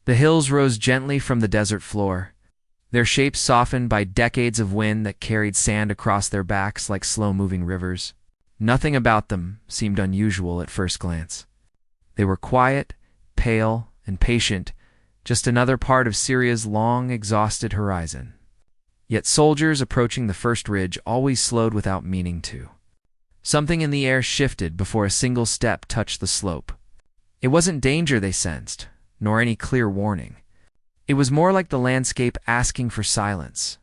The hills rose gently from the desert floor, their shapes softened by decades of wind that carried sand across their backs like slow-moving rivers. Nothing about them seemed unusual at first glance. They were quiet, pale, and patient, just another part of Syria's long, exhausted horizon. Yet soldiers approaching the first ridge always slowed without meaning to. Something in the air shifted before a single step touched the slope. It wasn't danger they sensed, nor any clear warning. It was more like the landscape asking for silence,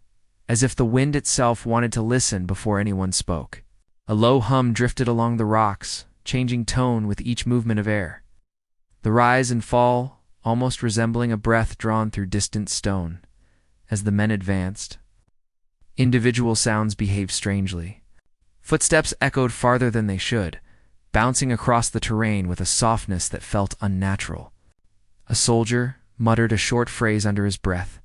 as if the wind itself wanted to listen before anyone spoke. A low hum drifted along the rocks, changing tone with each movement of air. The rise and fall, almost resembling a breath drawn through distant stone. As the men advanced, individual sounds behaved strangely. Footsteps echoed farther than they should, bouncing across the terrain with a softness that felt unnatural. A soldier muttered a short phrase under his breath,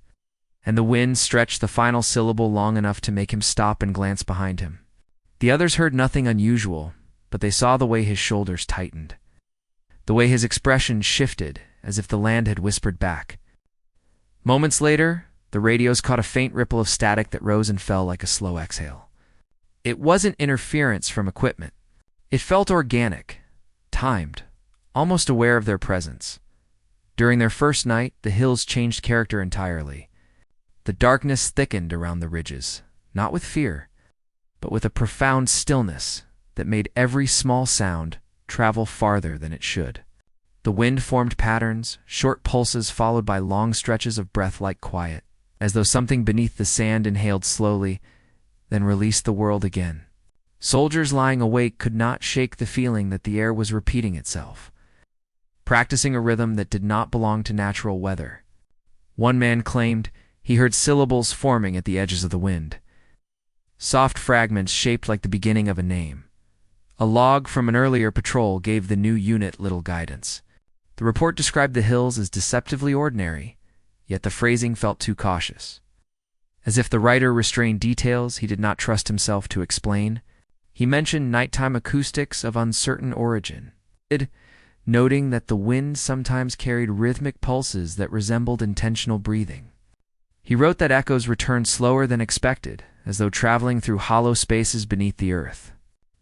and the wind stretched the final syllable long enough to make him stop and glance behind him. The others heard nothing unusual, but they saw the way his shoulders tightened, the way his expression shifted, as if the land had whispered back. Moments later, the radios caught a faint ripple of static that rose and fell like a slow exhale. It wasn't interference from equipment. It felt organic, timed, almost aware of their presence. During their first night, the hills changed character entirely. The darkness thickened around the ridges, not with fear, but with a profound stillness that made every small sound travel farther than it should. The wind formed patterns, short pulses followed by long stretches of breath-like quiet, as though something beneath the sand inhaled slowly, then released the world again. Soldiers lying awake could not shake the feeling that the air was repeating itself, practicing a rhythm that did not belong to natural weather. One man claimed he heard syllables forming at the edges of the wind, soft fragments shaped like the beginning of a name. A log from an earlier patrol gave the new unit little guidance. The report described the hills as deceptively ordinary, yet the phrasing felt too cautious. As if the writer restrained details he did not trust himself to explain, he mentioned nighttime acoustics of uncertain origin, noting that the wind sometimes carried rhythmic pulses that resembled intentional breathing. He wrote that echoes returned slower than expected, as though traveling through hollow spaces beneath the earth.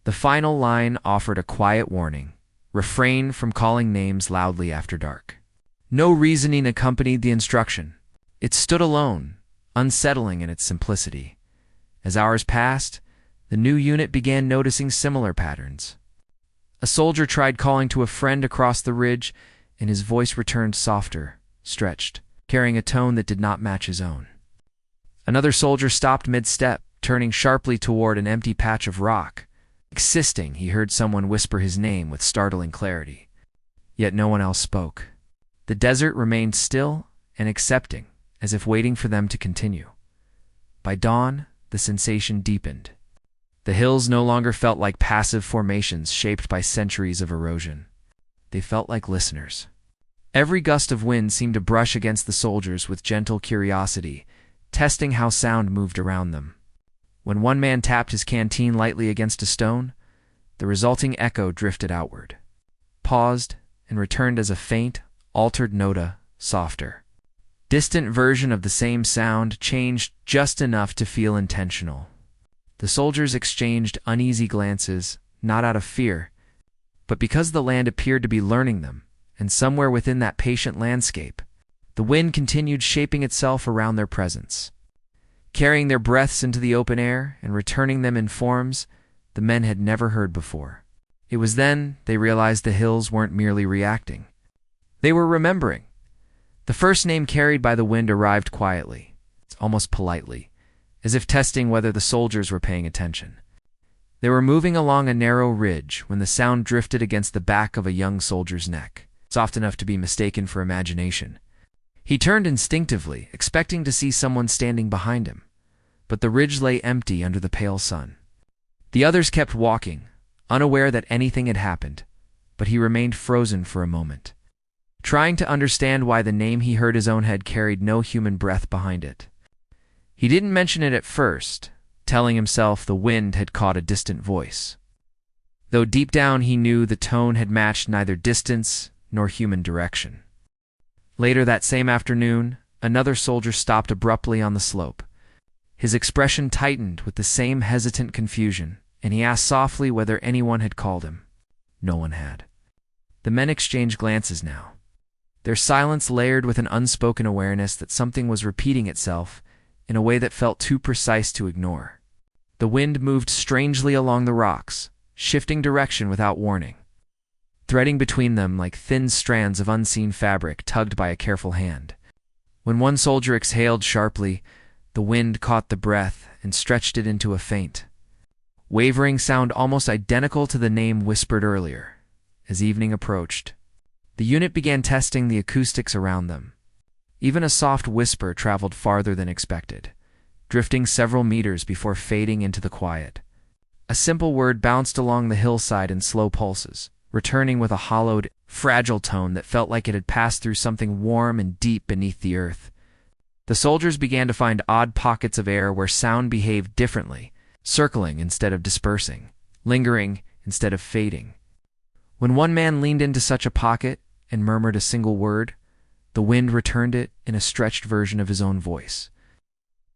The final line offered a quiet warning: refrain from calling names loudly after dark. No reasoning accompanied the instruction. It stood alone, unsettling in its simplicity. As hours passed, the new unit began noticing similar patterns. A soldier tried calling to a friend across the ridge, and his voice returned softer, stretched, carrying a tone that did not match his own. Another soldier stopped mid-step, turning sharply toward an empty patch of rock. Insisting, he heard someone whisper his name with startling clarity. Yet no one else spoke. The desert remained still and accepting, as if waiting for them to continue. By dawn, the sensation deepened. The hills no longer felt like passive formations shaped by centuries of erosion. They felt like listeners. Every gust of wind seemed to brush against the soldiers with gentle curiosity, testing how sound moved around them. When one man tapped his canteen lightly against a stone, the resulting echo drifted outward, paused, and returned as a faint, altered nota, softer. Distant version of the same sound, changed just enough to feel intentional. The soldiers exchanged uneasy glances, not out of fear, but because the land appeared to be learning them, and somewhere within that patient landscape, the wind continued shaping itself around their presence. Carrying their breaths into the open air and returning them in forms the men had never heard before. It was then they realized the hills weren't merely reacting. They were remembering. The first name carried by the wind arrived quietly, almost politely, as if testing whether the soldiers were paying attention. They were moving along a narrow ridge when the sound drifted against the back of a young soldier's neck, soft enough to be mistaken for imagination. He turned instinctively, expecting to see someone standing behind him, but the ridge lay empty under the pale sun. The others kept walking, unaware that anything had happened, but he remained frozen for a moment, trying to understand why the name he heard his own head carried no human breath behind it. He didn't mention it at first, telling himself the wind had caught a distant voice, though deep down he knew the tone had matched neither distance nor human direction. Later that same afternoon, another soldier stopped abruptly on the slope. His expression tightened with the same hesitant confusion, and he asked softly whether anyone had called him. No one had. The men exchanged glances now, their silence layered with an unspoken awareness that something was repeating itself in a way that felt too precise to ignore. The wind moved strangely along the rocks, shifting direction without warning, threading between them like thin strands of unseen fabric tugged by a careful hand. When one soldier exhaled sharply, the wind caught the breath and stretched it into a faint, wavering sound almost identical to the name whispered earlier. As evening approached, the unit began testing the acoustics around them. Even a soft whisper traveled farther than expected, drifting several meters before fading into the quiet. A simple word bounced along the hillside in slow pulses, returning with a hollowed, fragile tone that felt like it had passed through something warm and deep beneath the earth. The soldiers began to find odd pockets of air where sound behaved differently, circling instead of dispersing, lingering instead of fading. When one man leaned into such a pocket and murmured a single word, the wind returned it in a stretched version of his own voice.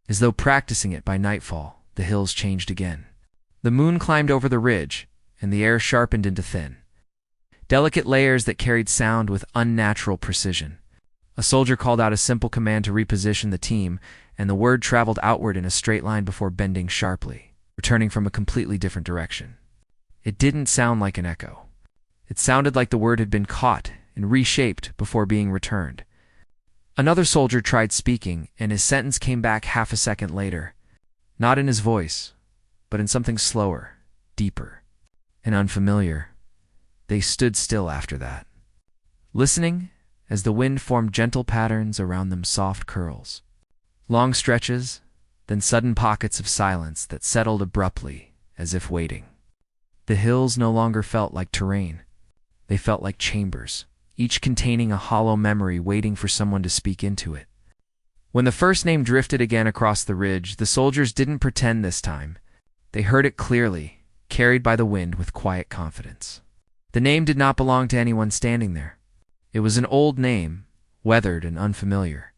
As though practicing it by nightfall, the hills changed again. The moon climbed over the ridge, and the air sharpened into thin, delicate layers that carried sound with unnatural precision. A soldier called out a simple command to reposition the team, and the word traveled outward in a straight line before bending sharply, returning from a completely different direction. It didn't sound like an echo. It sounded like the word had been caught and reshaped before being returned. Another soldier tried speaking, and his sentence came back half a second later, not in his voice, but in something slower, deeper, and unfamiliar. They stood still after that, listening as the wind formed gentle patterns around them, soft curls. Long stretches, then sudden pockets of silence that settled abruptly, as if waiting. The hills no longer felt like terrain. They felt like chambers, each containing a hollow memory waiting for someone to speak into it. When the first name drifted again across the ridge, the soldiers didn't pretend this time. They heard it clearly, carried by the wind with quiet confidence. The name did not belong to anyone standing there. It was an old name, weathered and unfamiliar,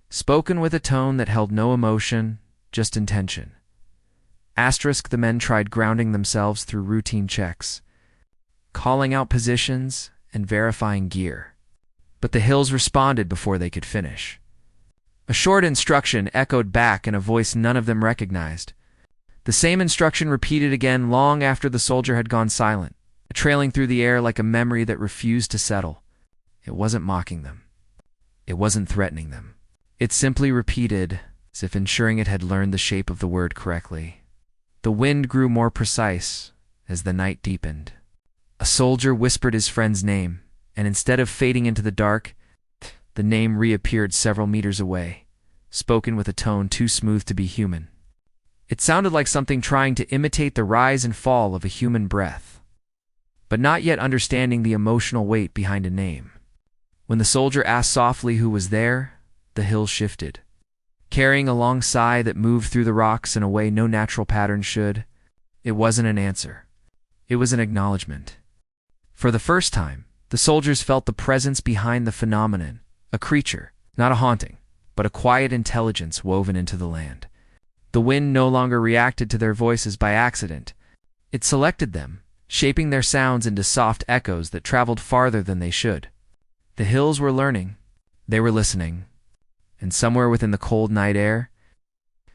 spoken with a tone that held no emotion, just intention. The men tried grounding themselves through routine checks, calling out positions and verifying gear. But the hills responded before they could finish. A short instruction echoed back in a voice none of them recognized. The same instruction repeated again long after the soldier had gone silent, trailing through the air like a memory that refused to settle. It wasn't mocking them. It wasn't threatening them. It simply repeated, as if ensuring it had learned the shape of the word correctly. The wind grew more precise as the night deepened. A soldier whispered his friend's name, and instead of fading into the dark, the name reappeared several meters away, spoken with a tone too smooth to be human. It sounded like something trying to imitate the rise and fall of a human breath, but not yet understanding the emotional weight behind a name. When the soldier asked softly who was there, the hills shifted, carrying a long sigh that moved through the rocks in a way no natural pattern should. It wasn't an answer. It was an acknowledgement. For the first time, the soldiers felt the presence behind the phenomenon, a creature, not a haunting, but a quiet intelligence woven into the land. The wind no longer reacted to their voices by accident. It selected them, shaping their sounds into soft echoes that traveled farther than they should. The hills were learning. They were listening. And somewhere within the cold night air,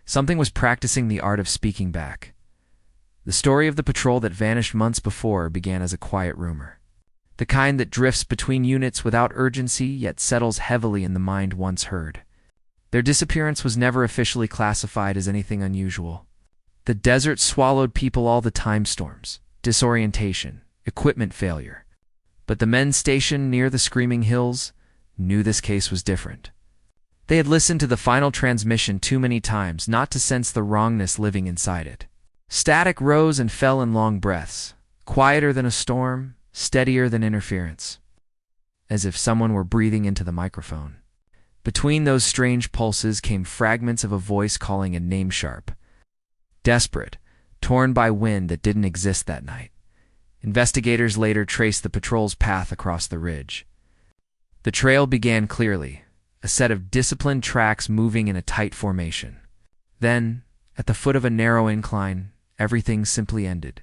something was practicing the art of speaking back. The story of the patrol that vanished months before began as a quiet rumor. The kind that drifts between units without urgency yet settles heavily in the mind once heard. Their disappearance was never officially classified as anything unusual. The desert swallowed people all the time: storms, disorientation, equipment failure. But the men stationed near the screaming hills knew this case was different. They had listened to the final transmission too many times not to sense the wrongness living inside it. Static rose and fell in long breaths, quieter than a storm, steadier than interference, as if someone were breathing into the microphone. Between those strange pulses came fragments of a voice calling a name sharp, desperate, torn by wind that didn't exist that night. Investigators later traced the patrol's path across the ridge. The trail began clearly, a set of disciplined tracks moving in a tight formation. Then, at the foot of a narrow incline, everything simply ended.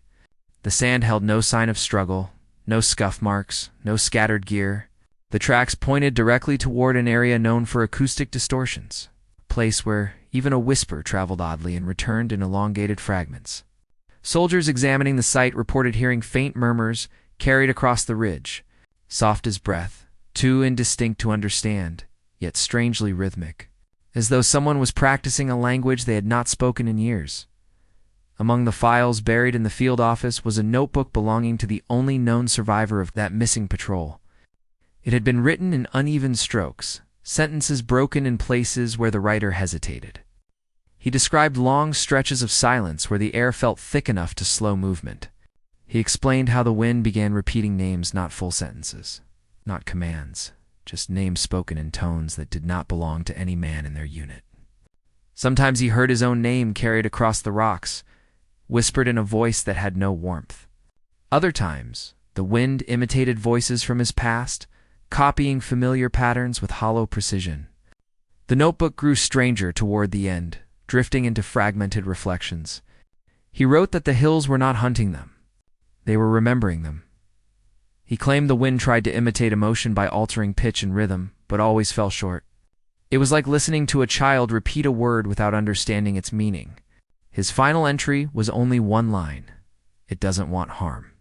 The sand held no sign of struggle, no scuff marks, no scattered gear. The tracks pointed directly toward an area known for acoustic distortions, a place where even a whisper traveled oddly and returned in elongated fragments. Soldiers examining the site reported hearing faint murmurs carried across the ridge, soft as breath, too indistinct to understand, yet strangely rhythmic, as though someone was practicing a language they had not spoken in years. Among the files buried in the field office was a notebook belonging to the only known survivor of that missing patrol. It had been written in uneven strokes, sentences broken in places where the writer hesitated. He described long stretches of silence where the air felt thick enough to slow movement. He explained how the wind began repeating names, not full sentences, not commands, just names spoken in tones that did not belong to any man in their unit. Sometimes he heard his own name carried across the rocks, whispered in a voice that had no warmth. Other times, the wind imitated voices from his past, copying familiar patterns with hollow precision. The notebook grew stranger toward the end, drifting into fragmented reflections. He wrote that the hills were not hunting them. They were remembering them. He claimed the wind tried to imitate emotion by altering pitch and rhythm, but always fell short. It was like listening to a child repeat a word without understanding its meaning. His final entry was only one line. It doesn't want harm.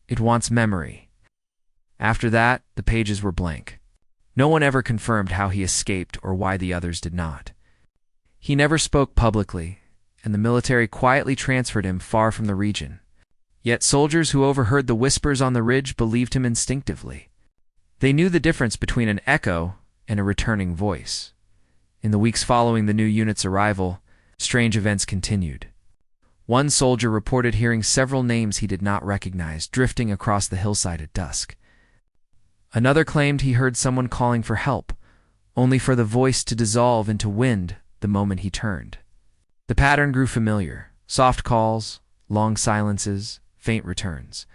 It wants memory. After that, the pages were blank. No one ever confirmed how he escaped or why the others did not. He never spoke publicly, and the military quietly transferred him far from the region. Yet soldiers who overheard the whispers on the ridge believed him instinctively. They knew the difference between an echo and a returning voice. In the weeks following the new unit's arrival, strange events continued. One soldier reported hearing several names he did not recognize drifting across the hillside at dusk. Another claimed he heard someone calling for help, only for the voice to dissolve into wind the moment he turned. The pattern grew familiar: soft calls, long silences, faint returns.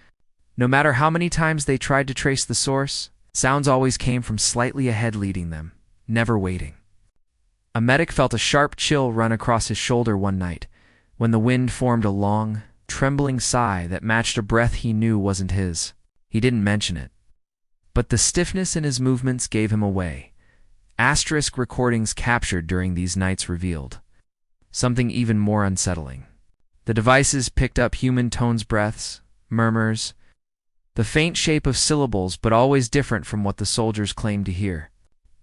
No matter how many times they tried to trace the source, sounds always came from slightly ahead leading them, never waiting. A medic felt a sharp chill run across his shoulder one night, when the wind formed a long, trembling sigh that matched a breath he knew wasn't his. He didn't mention it. But the stiffness in his movements gave him away. Asterisk recordings captured during these nights revealed something even more unsettling. The devices picked up human tones, breaths, murmurs, the faint shape of syllables, but always different from what the soldiers claimed to hear.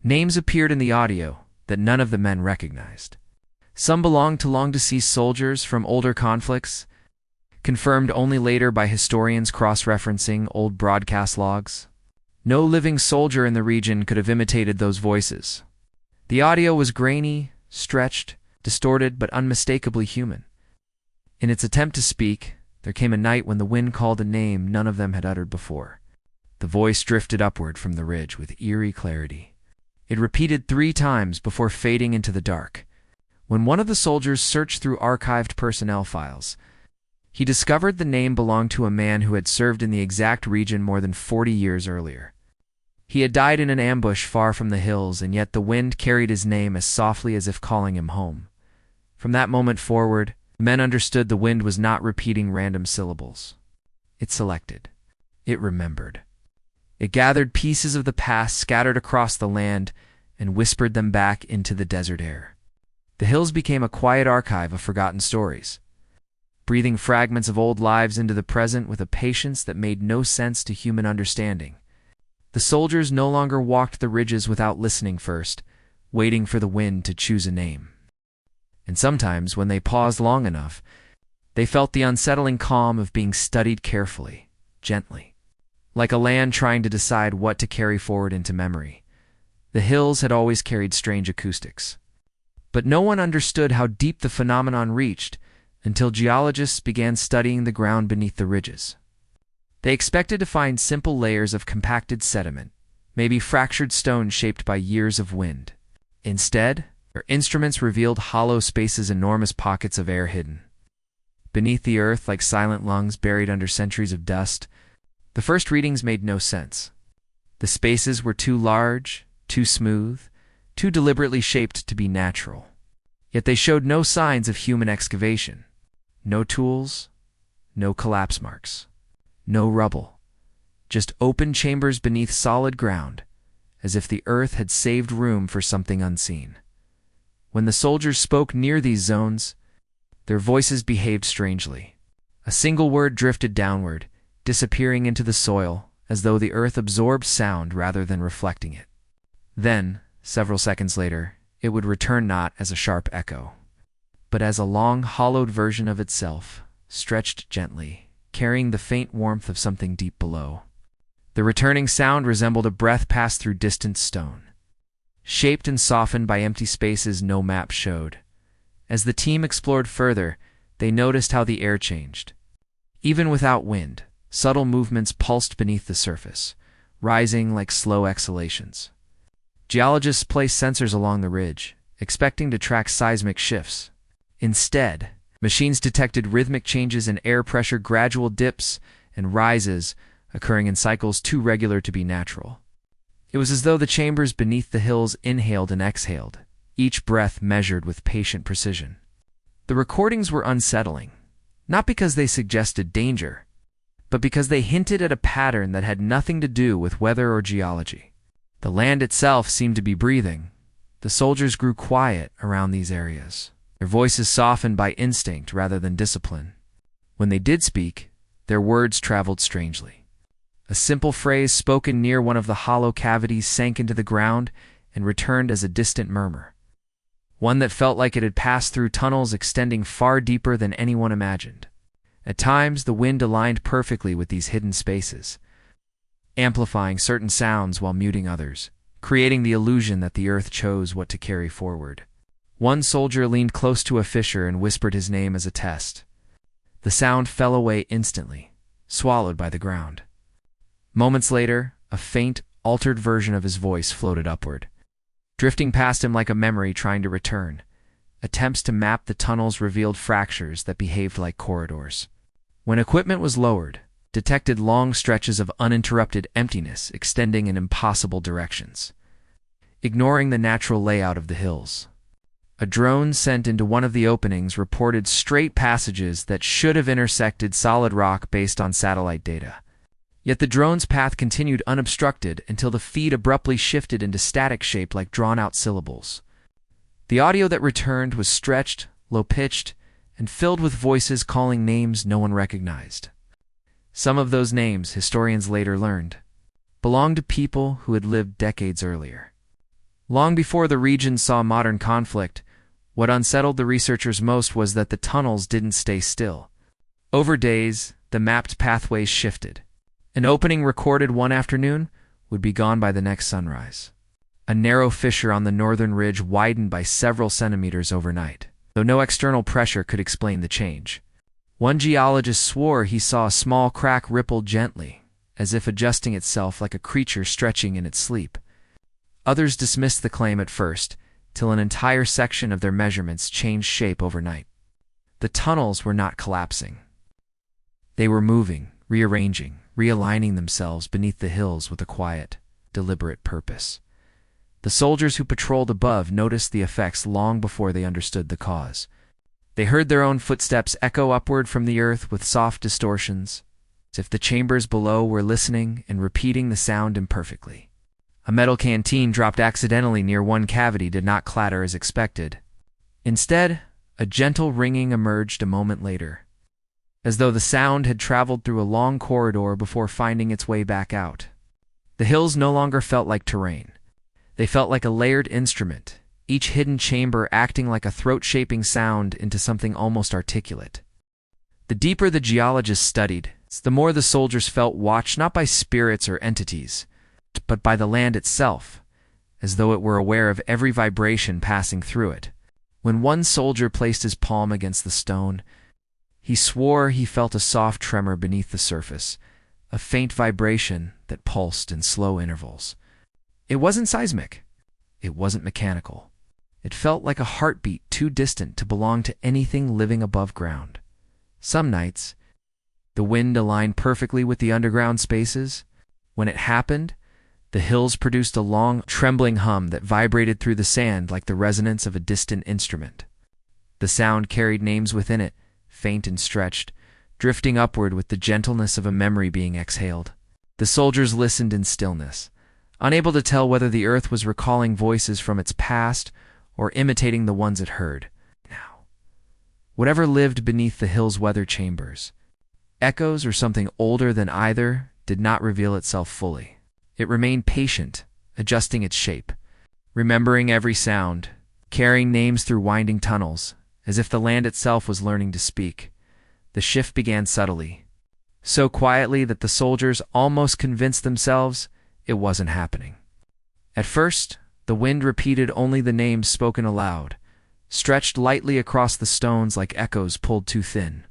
Names appeared in the audio that none of the men recognized. Some belonged to long-deceased soldiers from older conflicts, confirmed only later by historians cross-referencing old broadcast logs. No living soldier in the region could have imitated those voices. The audio was grainy, stretched, distorted, but unmistakably human. In its attempt to speak, there came a night when the wind called a name none of them had uttered before. The voice drifted upward from the ridge with eerie clarity. It repeated 3 times before fading into the dark. When one of the soldiers searched through archived personnel files, he discovered the name belonged to a man who had served in the exact region more than 40 years earlier. He had died in an ambush far from the hills, and yet the wind carried his name as softly as if calling him home. From that moment forward, men understood the wind was not repeating random syllables. It selected. It remembered. It gathered pieces of the past scattered across the land and whispered them back into the desert air. The hills became a quiet archive of forgotten stories, breathing fragments of old lives into the present with a patience that made no sense to human understanding. The soldiers no longer walked the ridges without listening first, waiting for the wind to choose a name. And sometimes, when they paused long enough, they felt the unsettling calm of being studied carefully, gently, like a land trying to decide what to carry forward into memory. The hills had always carried strange acoustics, but no one understood how deep the phenomenon reached until geologists began studying the ground beneath the ridges. They expected to find simple layers of compacted sediment, maybe fractured stone shaped by years of wind. Instead, their instruments revealed hollow spaces, enormous pockets of air hidden beneath the earth like silent lungs buried under centuries of dust. The first readings made no sense. The spaces were too large, too smooth, too deliberately shaped to be natural. Yet they showed no signs of human excavation. No tools, no collapse marks, no rubble. Just open chambers beneath solid ground, as if the earth had saved room for something unseen. When the soldiers spoke near these zones, their voices behaved strangely. A single word drifted downward, disappearing into the soil, as though the earth absorbed sound rather than reflecting it. Then, several seconds later, it would return not as a sharp echo, but as a long, hollowed version of itself, stretched gently, carrying the faint warmth of something deep below. The returning sound resembled a breath passed through distant stone, shaped and softened by empty spaces no map showed. As the team explored further, they noticed how the air changed. Even without wind, subtle movements pulsed beneath the surface, rising like slow exhalations. Geologists placed sensors along the ridge, expecting to track seismic shifts. Instead, machines detected rhythmic changes in air pressure, gradual dips and rises occurring in cycles too regular to be natural. It was as though the chambers beneath the hills inhaled and exhaled, each breath measured with patient precision. The recordings were unsettling, not because they suggested danger, but because they hinted at a pattern that had nothing to do with weather or geology. The land itself seemed to be breathing. The soldiers grew quiet around these areas, their voices softened by instinct rather than discipline. When they did speak, their words traveled strangely. A simple phrase spoken near one of the hollow cavities sank into the ground and returned as a distant murmur, one that felt like it had passed through tunnels extending far deeper than anyone imagined. At times, the wind aligned perfectly with these hidden spaces, amplifying certain sounds while muting others, creating the illusion that the earth chose what to carry forward. One soldier leaned close to a fissure and whispered his name as a test. The sound fell away instantly, swallowed by the ground. Moments later, a faint, altered version of his voice floated upward, drifting past him like a memory trying to return. Attempts to map the tunnels revealed fractures that behaved like corridors. When equipment was lowered, detected long stretches of uninterrupted emptiness extending in impossible directions, ignoring the natural layout of the hills. A drone sent into one of the openings reported straight passages that should have intersected solid rock based on satellite data. Yet the drone's path continued unobstructed until the feed abruptly shifted into static shape like drawn-out syllables. The audio that returned was stretched, low-pitched, and filled with voices calling names no one recognized. Some of those names, historians later learned, belonged to people who had lived decades earlier. Long before the region saw modern conflict, what unsettled the researchers most was that the tunnels didn't stay still. Over days, the mapped pathways shifted. An opening recorded one afternoon would be gone by the next sunrise. A narrow fissure on the northern ridge widened by several centimeters overnight, though no external pressure could explain the change. One geologist swore he saw a small crack ripple gently, as if adjusting itself like a creature stretching in its sleep. Others dismissed the claim at first, till an entire section of their measurements changed shape overnight. The tunnels were not collapsing. They were moving, rearranging, realigning themselves beneath the hills with a quiet, deliberate purpose. The soldiers who patrolled above noticed the effects long before they understood the cause. They heard their own footsteps echo upward from the earth with soft distortions, as if the chambers below were listening and repeating the sound imperfectly. A metal canteen dropped accidentally near one cavity did not clatter as expected. Instead, a gentle ringing emerged a moment later, as though the sound had traveled through a long corridor before finding its way back out. The hills no longer felt like terrain. They felt like a layered instrument, each hidden chamber acting like a throat-shaping sound into something almost articulate. The deeper the geologists studied, the more the soldiers felt watched not by spirits or entities, but by the land itself, as though it were aware of every vibration passing through it. When one soldier placed his palm against the stone, he swore he felt a soft tremor beneath the surface, a faint vibration that pulsed in slow intervals. It wasn't seismic. It wasn't mechanical. It felt like a heartbeat too distant to belong to anything living above ground. Some nights, the wind aligned perfectly with the underground spaces. When it happened, The hills produced a long, trembling hum that vibrated through the sand like the resonance of a distant instrument. The sound carried names within it, faint and stretched, drifting upward with the gentleness of a memory being exhaled. The soldiers listened in stillness, unable to tell whether the earth was recalling voices from its past or imitating the ones it heard now. Whatever lived beneath the hill's weather chambers, echoes or something older than either, did not reveal itself fully. It remained patient, adjusting its shape, remembering every sound, carrying names through winding tunnels, as if the land itself was learning to speak. The shift began subtly, so quietly that the soldiers almost convinced themselves it wasn't happening. At first, the wind repeated only the names spoken aloud, stretched lightly across the stones like echoes pulled too thin.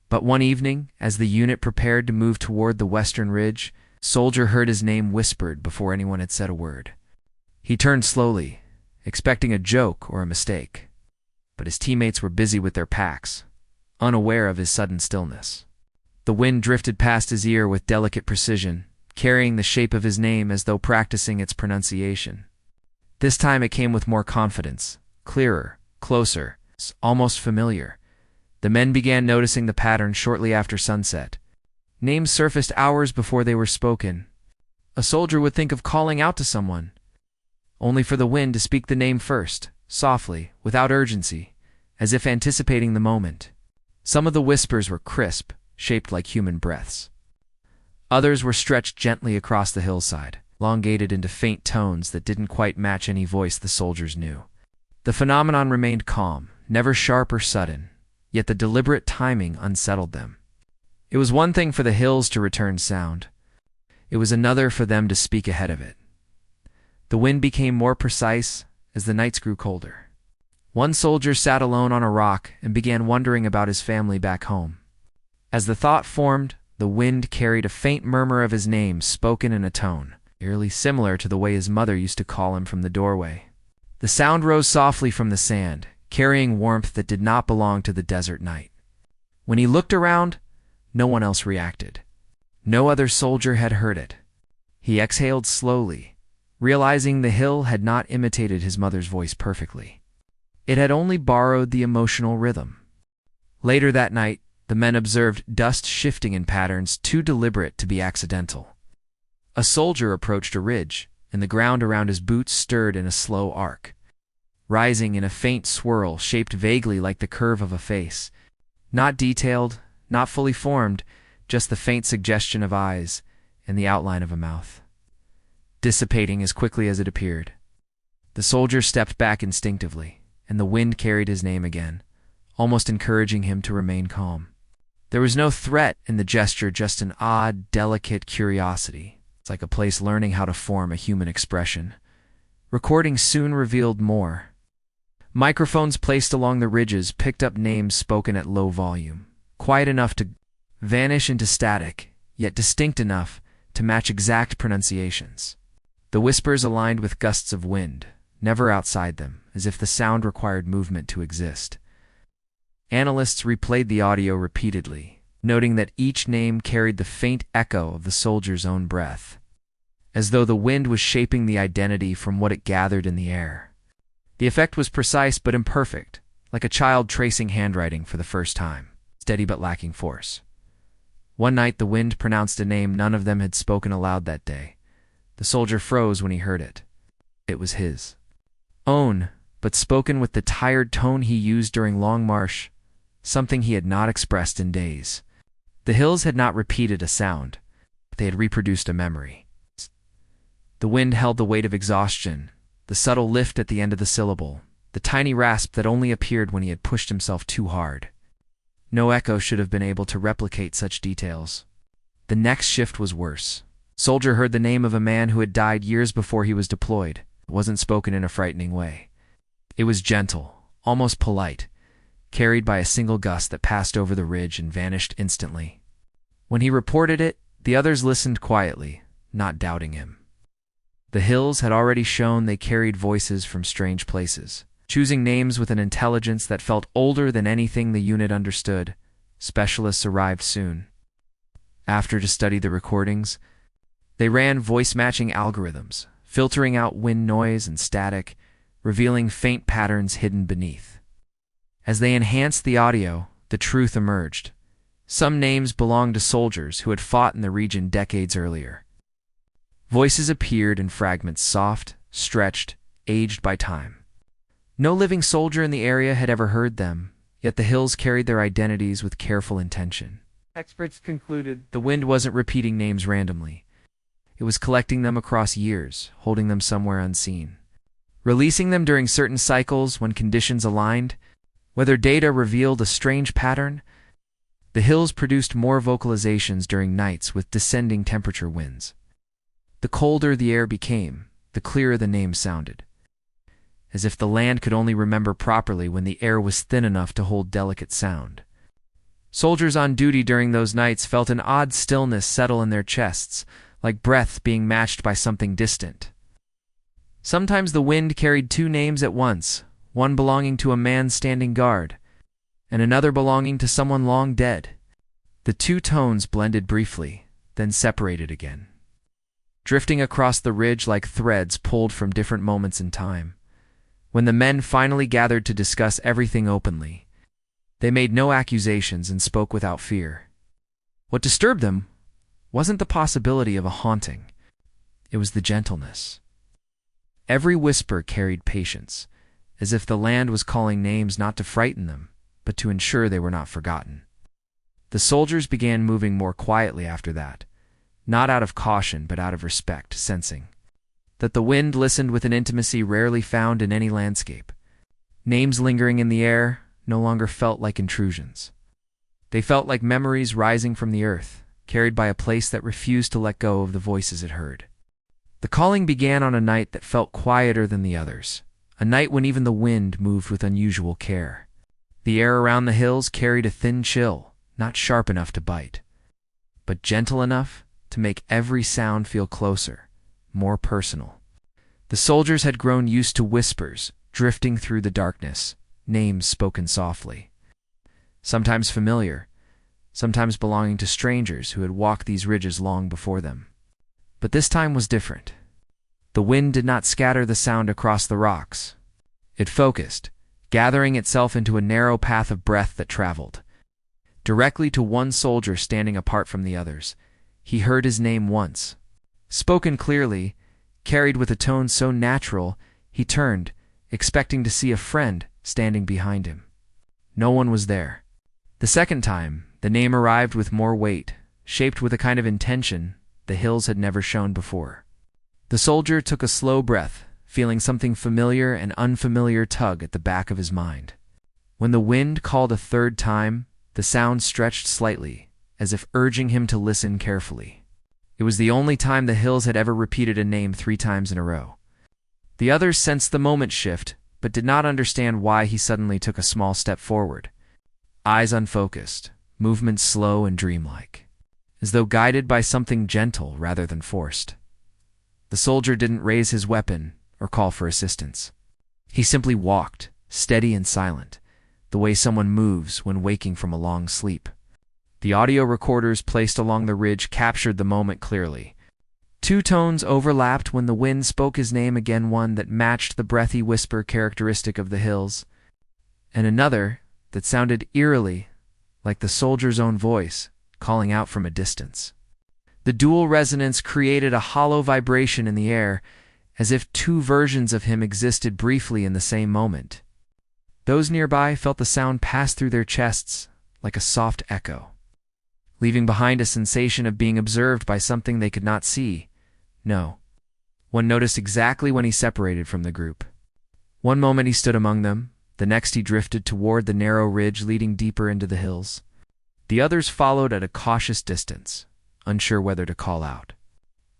But one evening, as the unit prepared to move toward the western ridge, Soldier heard his name whispered before anyone had said a word. He turned slowly, expecting a joke or a mistake, but his teammates were busy with their packs, unaware of his sudden stillness. The wind drifted past his ear with delicate precision, carrying the shape of his name as though practicing its pronunciation. This time it came with more confidence, clearer, closer, almost familiar. The men began noticing the pattern shortly after sunset. Names surfaced hours before they were spoken. A soldier would think of calling out to someone, only for the wind to speak the name first, softly, without urgency, as if anticipating the moment. Some of the whispers were crisp, shaped like human breaths. Others were stretched gently across the hillside, elongated into faint tones that didn't quite match any voice the soldiers knew. The phenomenon remained calm, never sharp or sudden, yet the deliberate timing unsettled them. It was one thing for the hills to return sound. It was another for them to speak ahead of it. The wind became more precise as the nights grew colder. One soldier sat alone on a rock and began wondering about his family back home. As the thought formed, the wind carried a faint murmur of his name spoken in a tone, eerily similar to the way his mother used to call him from the doorway. The sound rose softly from the sand, carrying warmth that did not belong to the desert night. When he looked around, no one else reacted. No other soldier had heard it. He exhaled slowly, realizing the hill had not imitated his mother's voice perfectly. It had only borrowed the emotional rhythm. Later that night, the men observed dust shifting in patterns too deliberate to be accidental. A soldier approached a ridge, and the ground around his boots stirred in a slow arc, rising in a faint swirl shaped vaguely like the curve of a face. Not detailed, not fully formed, just the faint suggestion of eyes and the outline of a mouth, dissipating as quickly as it appeared. The soldier stepped back instinctively, and the wind carried his name again, almost encouraging him to remain calm. There was no threat in the gesture, just an odd, delicate curiosity. It's like a place learning how to form a human expression. Recordings soon revealed more. Microphones placed along the ridges picked up names spoken at low volume, quiet enough to vanish into static, yet distinct enough to match exact pronunciations. The whispers aligned with gusts of wind, never outside them, as if the sound required movement to exist. Analysts replayed the audio repeatedly, noting that each name carried the faint echo of the soldier's own breath, as though the wind was shaping the identity from what it gathered in the air. The effect was precise but imperfect, like a child tracing handwriting for the first time, steady but lacking force. One night the wind pronounced a name none of them had spoken aloud that day. The soldier froze when he heard it. It was his own, but spoken with the tired tone he used during long march, something he had not expressed in days. The hills had not repeated a sound. They had reproduced a memory. The wind held the weight of exhaustion, the subtle lift at the end of the syllable, the tiny rasp that only appeared when he had pushed himself too hard. No echo should have been able to replicate such details. The next shift was worse. Soldier heard the name of a man who had died years before he was deployed. It wasn't spoken in a frightening way. It was gentle, almost polite, carried by a single gust that passed over the ridge and vanished instantly. When he reported it, the others listened quietly, not doubting him. The hills had already shown they carried voices from strange places, choosing names with an intelligence that felt older than anything the unit understood. Specialists arrived soon. After to study the recordings, They ran voice-matching algorithms, filtering out wind noise and static, revealing faint patterns hidden beneath. As they enhanced the audio, the truth emerged. Some names belonged to soldiers who had fought in the region decades earlier. Voices appeared in fragments, soft, stretched, aged by time. No living soldier in the area had ever heard them, yet the hills carried their identities with careful intention. Experts concluded the wind wasn't repeating names randomly. It was collecting them across years, holding them somewhere unseen. Releasing them during certain cycles when conditions aligned, whether data revealed a strange pattern. The hills produced more vocalizations during nights with descending temperature winds. The colder the air became, the clearer the names sounded, as if the land could only remember properly when the air was thin enough to hold delicate sound. Soldiers on duty during those nights felt an odd stillness settle in their chests, like breath being matched by something distant. Sometimes the wind carried two names at once, one belonging to a man standing guard, and another belonging to someone long dead. The two tones blended briefly, then separated again, drifting across the ridge like threads pulled from different moments in time. When the men finally gathered to discuss everything openly, they made no accusations and spoke without fear. What disturbed them wasn't the possibility of a haunting, it was the gentleness. Every whisper carried patience, as if the land was calling names not to frighten them, but to ensure they were not forgotten. The soldiers began moving more quietly after that, not out of caution but out of respect, sensing that the wind listened with an intimacy rarely found in any landscape. Names lingering in the air no longer felt like intrusions. They felt like memories rising from the earth, carried by a place that refused to let go of the voices it heard. The calling began on a night that felt quieter than the others, a night when even the wind moved with unusual care. The air around the hills carried a thin chill, not sharp enough to bite, but gentle enough to make every sound feel closer, more personal. The soldiers had grown used to whispers, drifting through the darkness, names spoken softly. Sometimes familiar, sometimes belonging to strangers who had walked these ridges long before them. But this time was different. The wind did not scatter the sound across the rocks. It focused, gathering itself into a narrow path of breath that traveled directly to one soldier standing apart from the others. He heard his name once, spoken clearly, carried with a tone so natural, he turned, expecting to see a friend standing behind him. No one was there. The second time, the name arrived with more weight, shaped with a kind of intention the hills had never shown before. The soldier took a slow breath, feeling something familiar and unfamiliar tug at the back of his mind. When the wind called a third time, the sound stretched slightly, as if urging him to listen carefully. It was the only time the hills had ever repeated a name 3 times in a row. The others sensed the moment shift, but did not understand why he suddenly took a small step forward. Eyes unfocused, movements slow and dreamlike, as though guided by something gentle rather than forced. The soldier didn't raise his weapon or call for assistance. He simply walked, steady and silent, the way someone moves when waking from a long sleep. The audio recorders placed along the ridge captured the moment clearly. 2 tones overlapped when the wind spoke his name again, one that matched the breathy whisper characteristic of the hills, and another that sounded eerily like the soldier's own voice, calling out from a distance. The dual resonance created a hollow vibration in the air, as if 2 versions of him existed briefly in the same moment. Those nearby felt the sound pass through their chests like a soft echo, leaving behind a sensation of being observed by something they could not see. No. One noticed exactly when he separated from the group. One moment he stood among them, the next he drifted toward the narrow ridge leading deeper into the hills. The others followed at a cautious distance, unsure whether to call out.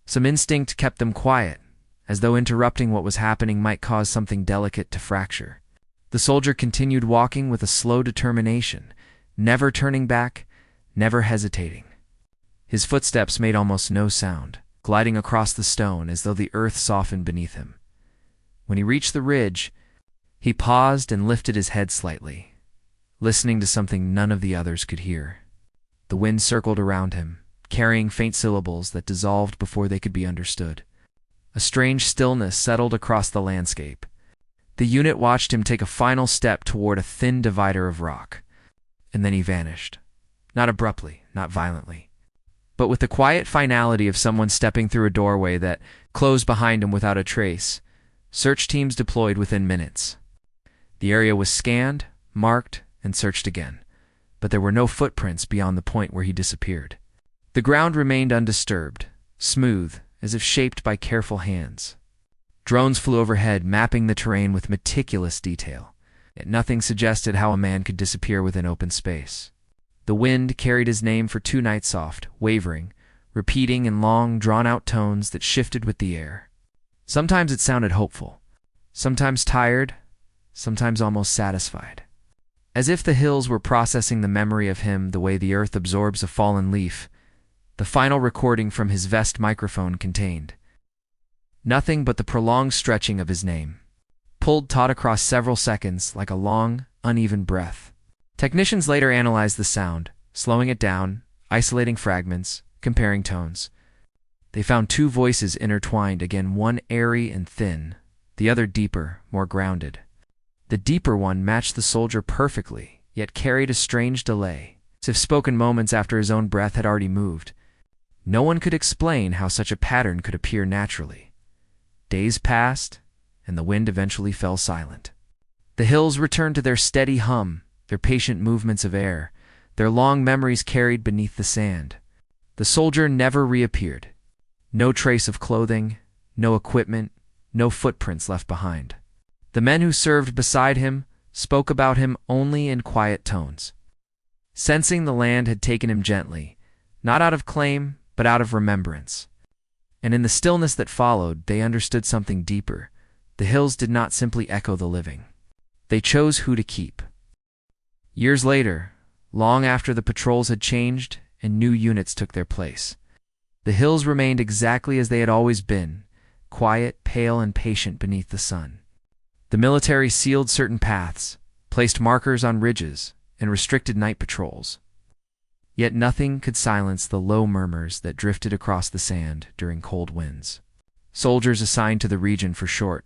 Some instinct kept them quiet, as though interrupting what was happening might cause something delicate to fracture. The soldier continued walking with a slow determination, never turning back, never hesitating. His footsteps made almost no sound, gliding across the stone as though the earth softened beneath him. When he reached the ridge, he paused and lifted his head slightly, listening to something none of the others could hear. The wind circled around him, carrying faint syllables that dissolved before they could be understood. A strange stillness settled across the landscape. The unit watched him take a final step toward a thin divider of rock, and then he vanished. Not abruptly, not violently, but with the quiet finality of someone stepping through a doorway that closed behind him without a trace. Search teams deployed within minutes. The area was scanned, marked, and searched again, but there were no footprints beyond the point where he disappeared. The ground remained undisturbed, smooth, as if shaped by careful hands. Drones flew overhead, mapping the terrain with meticulous detail, yet nothing suggested how a man could disappear within open space. The wind carried his name for 2 nights soft, wavering, repeating in long, drawn-out tones that shifted with the air. Sometimes it sounded hopeful, sometimes tired, sometimes almost satisfied. As if the hills were processing the memory of him the way the earth absorbs a fallen leaf, the final recording from his vest microphone contained nothing but the prolonged stretching of his name, pulled taut across several seconds like a long, uneven breath. Technicians later analyzed the sound, slowing it down, isolating fragments, comparing tones. They found 2 voices intertwined, again one airy and thin, the other deeper, more grounded. The deeper one matched the soldier perfectly, yet carried a strange delay, as if spoken moments after his own breath had already moved. No one could explain how such a pattern could appear naturally. Days passed, and the wind eventually fell silent. The hills returned to their steady hum, their patient movements of air, their long memories carried beneath the sand. The soldier never reappeared. No trace of clothing, no equipment, no footprints left behind. The men who served beside him spoke about him only in quiet tones, sensing the land had taken him gently, not out of claim, but out of remembrance. And in the stillness that followed, they understood something deeper. The hills did not simply echo the living. They chose who to keep. Years later, long after the patrols had changed and new units took their place, the hills remained exactly as they had always been, quiet, pale, and patient beneath the sun. The military sealed certain paths, placed markers on ridges, and restricted night patrols. Yet nothing could silence the low murmurs that drifted across the sand during cold winds. Soldiers assigned to the region for short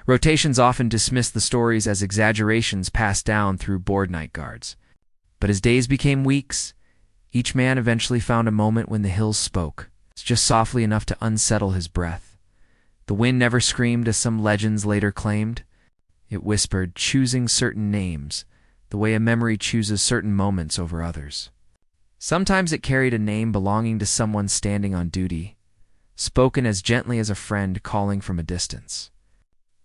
rotations often dismissed the stories as exaggerations passed down through bored night guards. But as days became weeks, each man eventually found a moment when the hills spoke, just softly enough to unsettle his breath. The wind never screamed as some legends later claimed. It whispered, choosing certain names, the way a memory chooses certain moments over others. Sometimes it carried a name belonging to someone standing on duty, spoken as gently as a friend calling from a distance.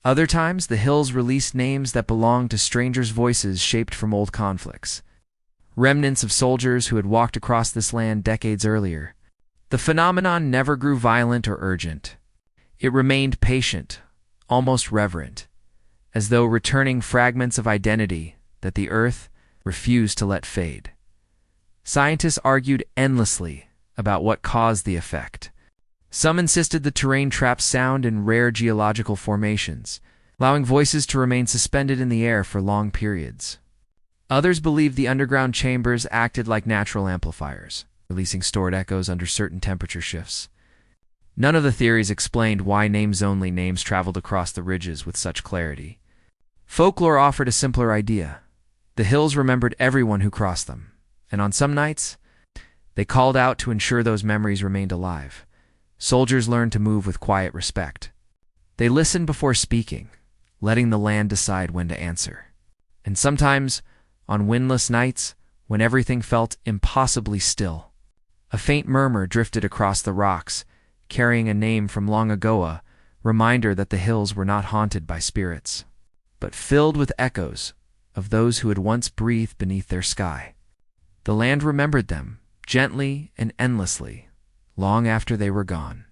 Other times, the hills released names that belonged to strangers' voices shaped from old conflicts, remnants of soldiers who had walked across this land decades earlier. The phenomenon never grew violent or urgent. It remained patient, almost reverent, as though returning fragments of identity that the earth refused to let fade. Scientists argued endlessly about what caused the effect. Some insisted the terrain trapped sound in rare geological formations, allowing voices to remain suspended in the air for long periods. Others believed the underground chambers acted like natural amplifiers, releasing stored echoes under certain temperature shifts. None of the theories explained why names-only names traveled across the ridges with such clarity. Folklore offered a simpler idea. The hills remembered everyone who crossed them, and on some nights, they called out to ensure those memories remained alive. Soldiers learned to move with quiet respect. They listened before speaking, letting the land decide when to answer. And sometimes, on windless nights, when everything felt impossibly still, a faint murmur drifted across the rocks, carrying a name from long ago, a reminder that the hills were not haunted by spirits, but filled with echoes of those who had once breathed beneath their sky. The land remembered them, gently and endlessly, long after they were gone.